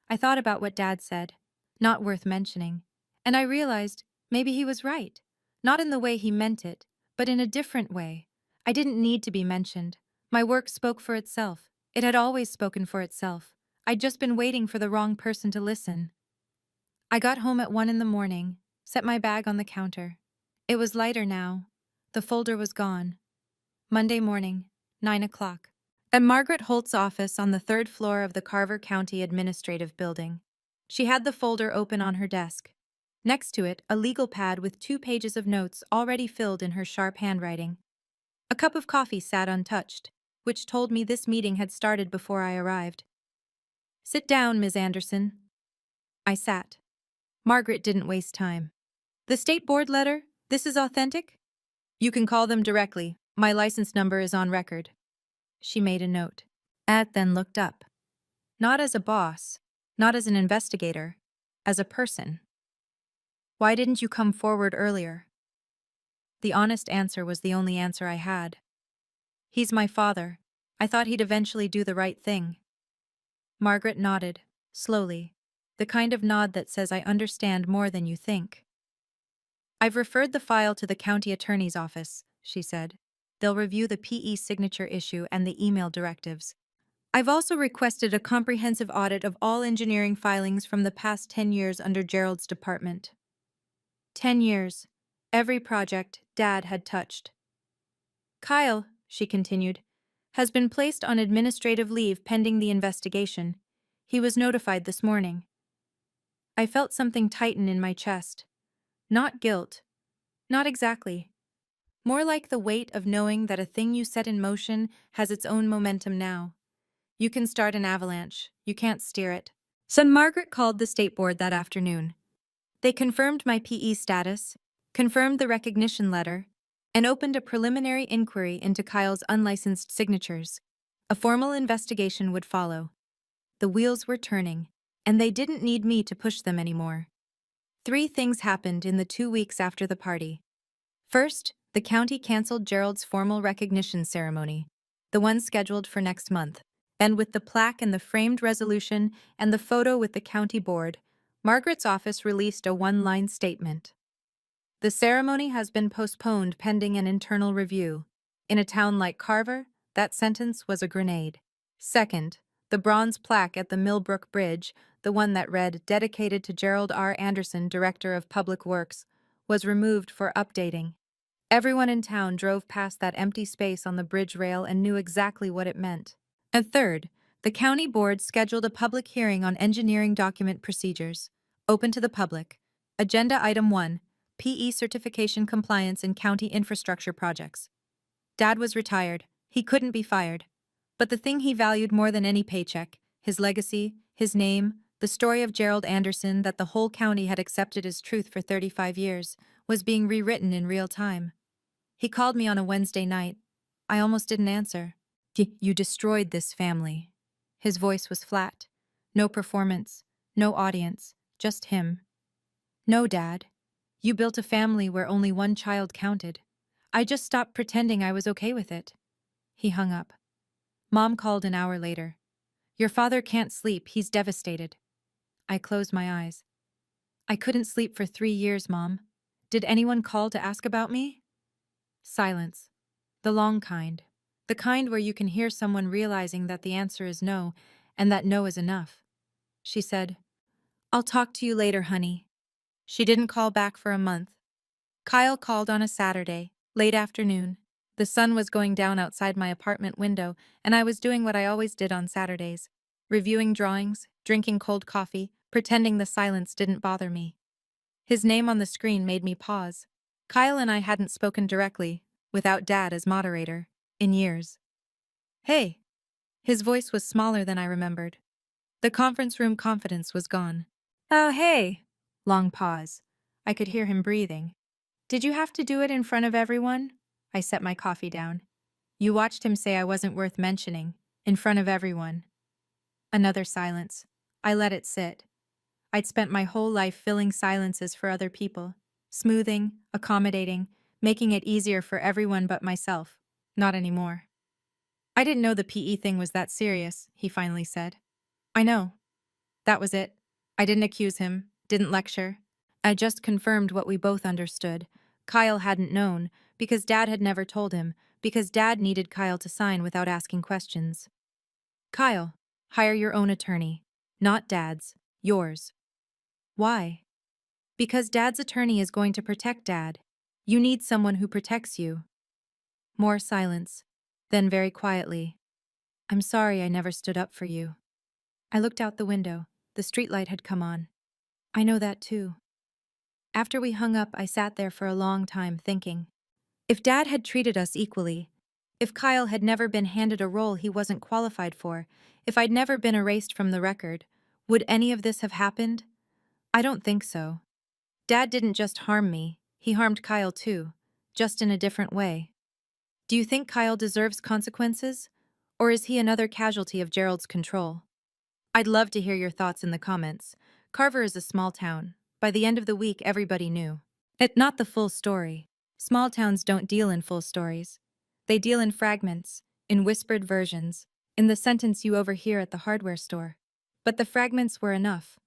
I thought about what Dad said. Not worth mentioning. And I realized maybe he was right. Not in the way he meant it, but in a different way. I didn't need to be mentioned. My work spoke for itself. It had always spoken for itself. I'd just been waiting for the wrong person to listen. I got home at 1 in the morning, set my bag on the counter. It was lighter now. The folder was gone. Monday morning, 9 o'clock. At Margaret Holt's office on the 3rd floor of the Carver County Administrative Building. She had the folder open on her desk. Next to it, a legal pad with 2 pages of notes already filled in her sharp handwriting. A cup of coffee sat untouched, which told me this meeting had started before I arrived. Sit down, Ms. Anderson. I sat. Margaret didn't waste time. The state board letter? This is authentic? You can call them directly. My license number is on record. She made a note. Then looked up. Not as a boss, not as an investigator, as a person. Why didn't you come forward earlier? The honest answer was the only answer I had. He's my father. I thought he'd eventually do the right thing. Margaret nodded, slowly, the kind of nod that says I understand more than you think. I've referred the file to the county attorney's office, she said. They'll review the PE signature issue and the email directives. I've also requested a comprehensive audit of all engineering filings from the past 10 years under Gerald's department. 10 years. Every project Dad had touched. Kyle, she continued, has been placed on administrative leave pending the investigation. He was notified this morning. I felt something tighten in my chest. Not guilt. Not exactly. More like the weight of knowing that a thing you set in motion has its own momentum now. You can start an avalanche. You can't steer it. So Margaret called the state board that afternoon. They confirmed my PE status, confirmed the recognition letter, and opened a preliminary inquiry into Kyle's unlicensed signatures. A formal investigation would follow. The wheels were turning, and they didn't need me to push them anymore. 3 things happened in the 2 weeks after the party. First, the county canceled Gerald's formal recognition ceremony, the one scheduled for next month. And with the plaque and the framed resolution and the photo with the county board, Margaret's office released a one-line statement. The ceremony has been postponed pending an internal review. In a town like Carver, that sentence was a grenade. Second, the bronze plaque at the Millbrook Bridge, the one that read, "Dedicated to Gerald R. Anderson, Director of Public Works," was removed for updating. Everyone in town drove past that empty space on the bridge rail and knew exactly what it meant. And third, the county board scheduled a public hearing on engineering document procedures, open to the public. Agenda Item 1, PE certification compliance in county infrastructure projects. Dad was retired. He couldn't be fired. But the thing he valued more than any paycheck, his legacy, his name, the story of Gerald Anderson that the whole county had accepted as truth for 35 years, was being rewritten in real time. He called me on a Wednesday night. I almost didn't answer. You destroyed this family." His voice was flat. No performance, no audience, just him. "No, Dad. You built a family where only one child counted. I just stopped pretending I was okay with it." He hung up. Mom called an hour later. "Your father can't sleep, he's devastated." I closed my eyes. "I couldn't sleep for 3 years, Mom. Did anyone call to ask about me?" Silence. The long kind. The kind where you can hear someone realizing that the answer is no, and that no is enough. She said, "I'll talk to you later, honey." She didn't call back for a month. Kyle called on a Saturday, late afternoon. The sun was going down outside my apartment window, and I was doing what I always did on Saturdays, reviewing drawings, drinking cold coffee, pretending the silence didn't bother me. His name on the screen made me pause. Kyle and I hadn't spoken directly, without Dad as moderator, in years. "Hey." His voice was smaller than I remembered. The conference room confidence was gone. "Oh, hey." Long pause. I could hear him breathing. "Did you have to do it in front of everyone?" I set my coffee down. "You watched him say I wasn't worth mentioning, in front of everyone." Another silence. I let it sit. I'd spent my whole life filling silences for other people, smoothing, accommodating, making it easier for everyone but myself. Not anymore. "I didn't know the PE thing was that serious," he finally said. "I know." That was it. I didn't accuse him, didn't lecture. I just confirmed what we both understood. Kyle hadn't known, because Dad had never told him, because Dad needed Kyle to sign without asking questions. "Kyle, hire your own attorney. Not Dad's, yours." "Why?" "Because Dad's attorney is going to protect Dad. You need someone who protects you." More silence. Then very quietly, "I'm sorry I never stood up for you." I looked out the window. The streetlight had come on. "I know that too." After we hung up, I sat there for a long time thinking. If Dad had treated us equally, if Kyle had never been handed a role he wasn't qualified for, if I'd never been erased from the record, would any of this have happened? I don't think so. Dad didn't just harm me, he harmed Kyle too, just in a different way. Do you think Kyle deserves consequences? Or is he another casualty of Gerald's control? I'd love to hear your thoughts in the comments. Carver is a small town. By the end of the week, everybody knew. Not the full story. Small towns don't deal in full stories. They deal in fragments, in whispered versions, in the sentence you overhear at the hardware store. But the fragments were enough.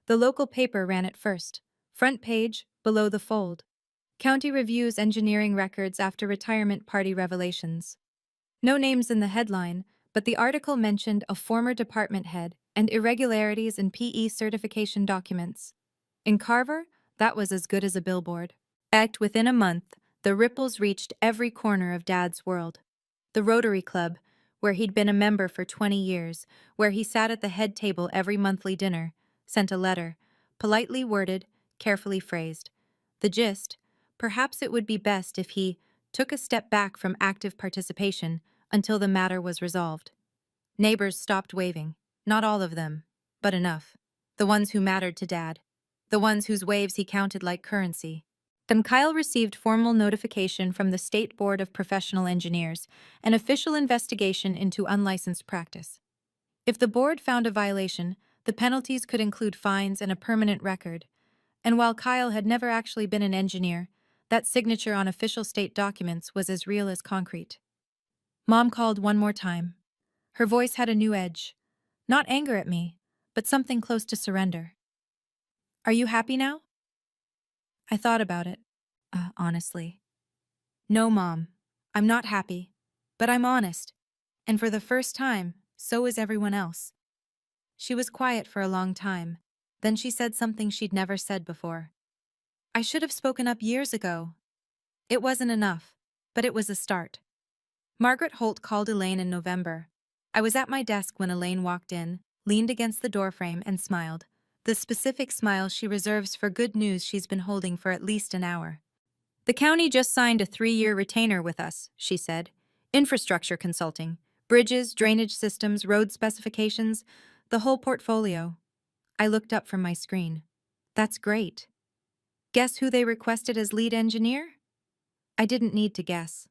The local paper ran it first. Front page, below the fold. County reviews engineering records after retirement party revelations. No names in the headline, but the article mentioned a former department head and irregularities in PE certification documents. In Carver, that was as good as a billboard. Within a month, the ripples reached every corner of Dad's world. The Rotary Club, where he'd been a member for 20 years, where he sat at the head table every monthly dinner, sent a letter, politely worded, carefully phrased. The gist: perhaps it would be best if he took a step back from active participation until the matter was resolved. Neighbors stopped waving, not all of them, but enough. the ones who mattered to Dad, the ones whose waves he counted like currency. Then Kyle received formal notification from the State Board of Professional Engineers, an official investigation into unlicensed practice. If the board found a violation, the penalties could include fines and a permanent record. And while Kyle had never actually been an engineer, that signature on official state documents was as real as concrete. Mom called one more time. Her voice had a new edge. Not anger at me, but something close to surrender. Are you happy now? I thought about it, honestly. No, Mom. I'm not happy. But I'm honest. And for the first time, so is everyone else. She was quiet for a long time. Then she said something she'd never said before. I should have spoken up years ago. It wasn't enough, but it was a start. Margaret Holt called Elaine in November. I was at my desk when Elaine walked in, leaned against the doorframe, and smiled. The specific smile she reserves for good news she's been holding for at least an hour. The county just signed a 3-year retainer with us, she said. Infrastructure consulting. Bridges, drainage systems, road specifications, the whole portfolio. I looked up from my screen. That's great. Guess who they requested as lead engineer? I didn't need to guess.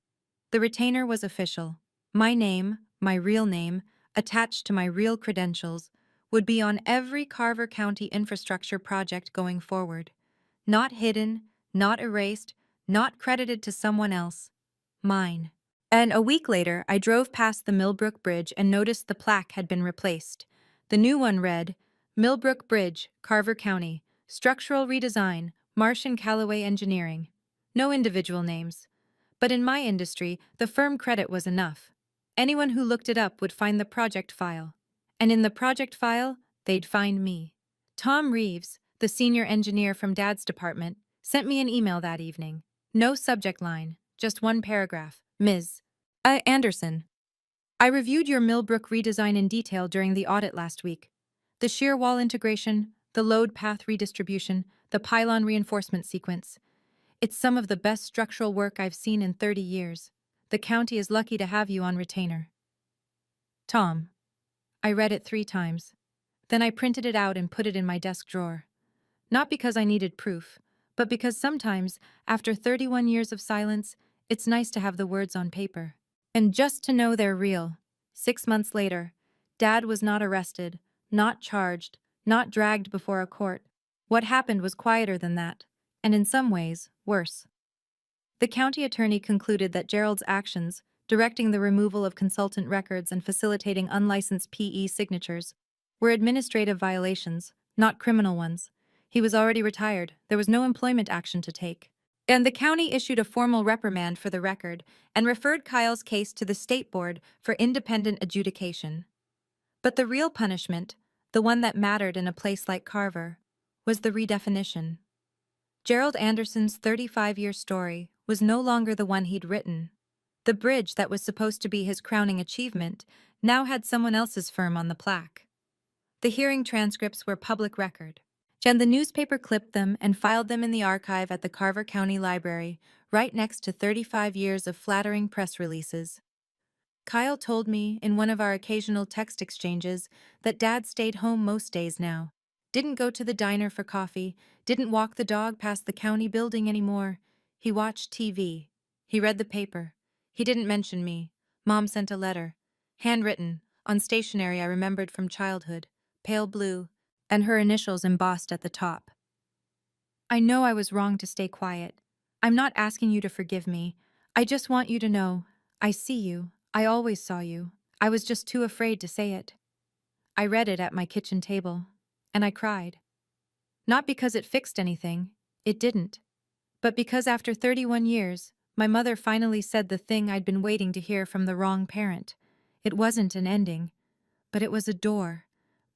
The retainer was official. My name, my real name, attached to my real credentials, would be on every Carver County infrastructure project going forward. Not hidden, not erased, not credited to someone else. Mine. And a week later, I drove past the Millbrook Bridge and noticed the plaque had been replaced. The new one read, Millbrook Bridge, Carver County, Structural Redesign, Marsh & Callaway Engineering. No individual names. But in my industry, the firm credit was enough. Anyone who looked it up would find the project file. And in the project file, they'd find me. Tom Reeves, the senior engineer from Dad's department, sent me an email that evening. No subject line, just one paragraph. Ms. Anderson. I reviewed your Millbrook redesign in detail during the audit last week. The shear wall integration, the load path redistribution, the pylon reinforcement sequence. It's some of the best structural work I've seen in 30 years. The county is lucky to have you on retainer. Tom. I read it 3 times. Then I printed it out and put it in my desk drawer. Not because I needed proof, but because sometimes, after 31 years of silence, it's nice to have the words on paper. And just to know they're real. 6 months later, Dad was not arrested, not charged, not dragged before a court. What happened was quieter than that, and in some ways, worse. The county attorney concluded that Gerald's actions, directing the removal of consultant records and facilitating unlicensed PE signatures, were administrative violations, not criminal ones. He was already retired. There was no employment action to take. And the county issued a formal reprimand for the record and referred Kyle's case to the state board for independent adjudication. But the real punishment, the one that mattered in a place like Carver, was the redefinition. Gerald Anderson's 35-year story was no longer the one he'd written. The bridge that was supposed to be his crowning achievement now had someone else's firm on the plaque. The hearing transcripts were public record, and the newspaper clipped them and filed them in the archive at the Carver County Library, right next to 35 years of flattering press releases. Kyle told me in one of our occasional text exchanges that Dad stayed home most days now. Didn't go to the diner for coffee, didn't walk the dog past the county building anymore. He watched TV. He read the paper. He didn't mention me. Mom sent a letter. Handwritten, on stationery I remembered from childhood, pale blue, and her initials embossed at the top. I know I was wrong to stay quiet. I'm not asking you to forgive me. I just want you to know, I see you. I always saw you. I was just too afraid to say it. I read it at my kitchen table, and I cried. Not because it fixed anything. It didn't. But because after 31 years, my mother finally said the thing I'd been waiting to hear from the wrong parent. It wasn't an ending, but it was a door,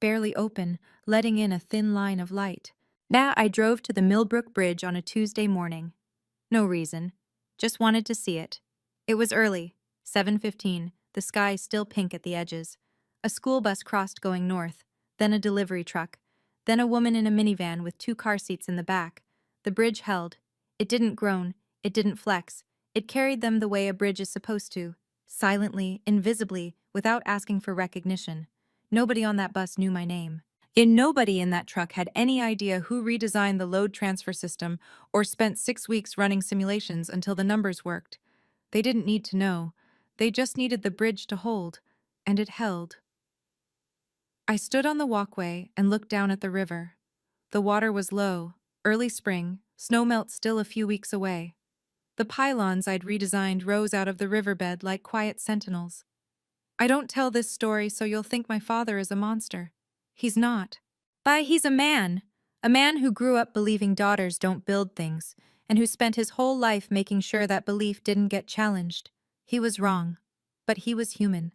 barely open, letting in a thin line of light. Now I drove to the Millbrook Bridge on a Tuesday morning. No reason. Just wanted to see it. It was early, 7:15, the sky still pink at the edges. A school bus crossed going north, then a delivery truck, then a woman in a minivan with 2 car seats in the back. The bridge held. It didn't groan. It didn't flex. It carried them the way a bridge is supposed to, silently, invisibly, without asking for recognition. Nobody on that bus knew my name. And nobody in that truck had any idea who redesigned the load transfer system or spent 6 weeks running simulations until the numbers worked. They didn't need to know. They just needed the bridge to hold, and it held. I stood on the walkway and looked down at the river. The water was low, early spring, snowmelt still a few weeks away. The pylons I'd redesigned rose out of the riverbed like quiet sentinels. I don't tell this story so you'll think my father is a monster. He's not. He's a man. A man who grew up believing daughters don't build things, and who spent his whole life making sure that belief didn't get challenged. He was wrong. But he was human.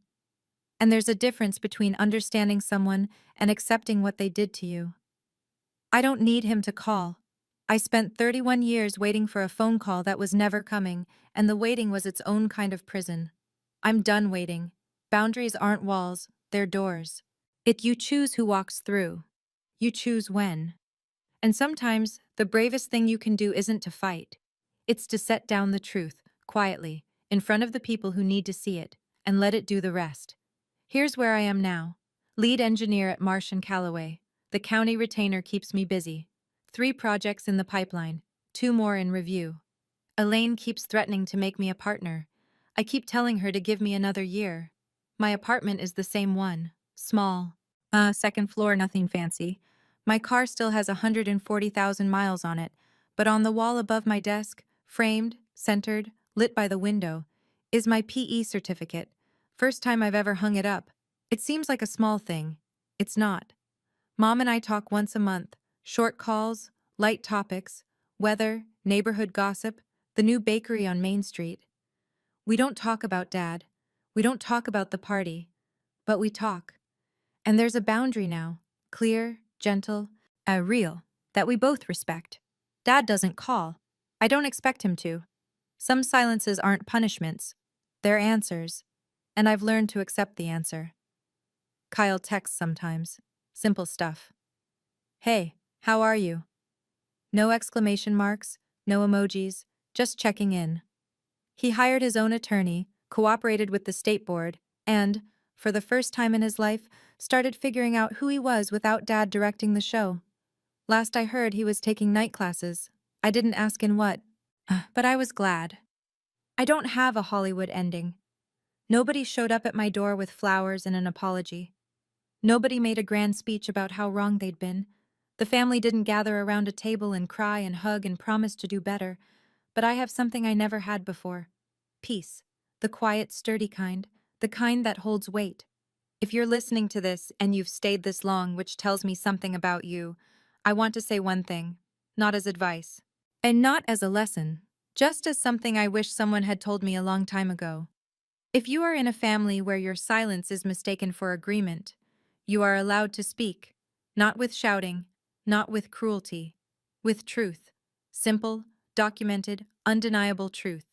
And there's a difference between understanding someone and accepting what they did to you. I don't need him to call. I spent 31 years waiting for a phone call that was never coming, and the waiting was its own kind of prison. I'm done waiting. Boundaries aren't walls, they're doors. You choose who walks through. You choose when. And sometimes, the bravest thing you can do isn't to fight. It's to set down the truth, quietly, in front of the people who need to see it, and let it do the rest. Here's where I am now. Lead engineer at Marsh & Callaway. The county retainer keeps me busy. 3 projects in the pipeline, 2 more in review. Elaine keeps threatening to make me a partner. I keep telling her to give me another year. My apartment is the same one, small. Second floor, nothing fancy. My car still has 140,000 miles on it, but on the wall above my desk, framed, centered, lit by the window, is my PE certificate. First time I've ever hung it up. It seems like a small thing. It's not. Mom and I talk once a month, short calls, light topics, weather, neighborhood gossip, the new bakery on Main Street. We don't talk about Dad. We don't talk about the party. But we talk. And there's a boundary now, clear, gentle, real, that we both respect. Dad doesn't call. I don't expect him to. Some silences aren't punishments. They're answers. And I've learned to accept the answer. Kyle texts sometimes. Simple stuff. Hey, how are you? No exclamation marks, no emojis, just checking in. He hired his own attorney, cooperated with the state board, and, for the first time in his life, started figuring out who he was without Dad directing the show. Last I heard, he was taking night classes. I didn't ask in what, but I was glad. I don't have a Hollywood ending. Nobody showed up at my door with flowers and an apology. Nobody made a grand speech about how wrong they'd been. The family didn't gather around a table and cry and hug and promise to do better. But I have something I never had before. Peace. The quiet, sturdy kind. The kind that holds weight. If you're listening to this and you've stayed this long, which tells me something about you, I want to say one thing. Not as advice. And not as a lesson. Just as something I wish someone had told me a long time ago. If you are in a family where your silence is mistaken for agreement, you are allowed to speak. Not with shouting. Not with cruelty. With truth. Simple, documented, undeniable truth.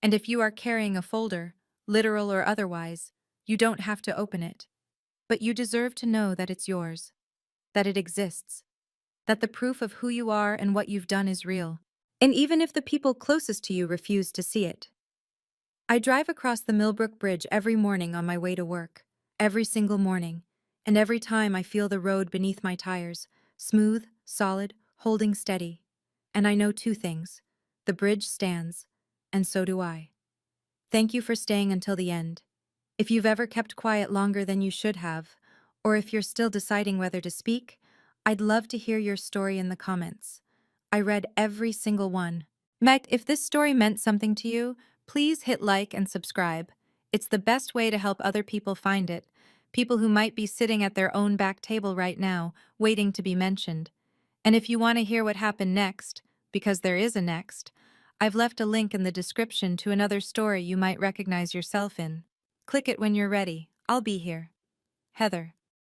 And if you are carrying a folder, literal or otherwise, you don't have to open it. But you deserve to know that it's yours. That it exists. That the proof of who you are and what you've done is real. And even if the people closest to you refuse to see it. I drive across the Millbrook Bridge every morning on my way to work. Every single morning. And every time I feel the road beneath my tires, smooth, solid, holding steady. And I know 2 things. The bridge stands, and so do I. Thank you for staying until the end. If you've ever kept quiet longer than you should have, or if you're still deciding whether to speak, I'd love to hear your story in the comments. I read every single one. If this story meant something to you, please hit like and subscribe. It's the best way to help other people find it. People who might be sitting at their own back table right now, waiting to be mentioned. And if you want to hear what happened next, because there is a next, I've left a link in the description to another story you might recognize yourself in. Click it when you're ready. I'll be here. Heather.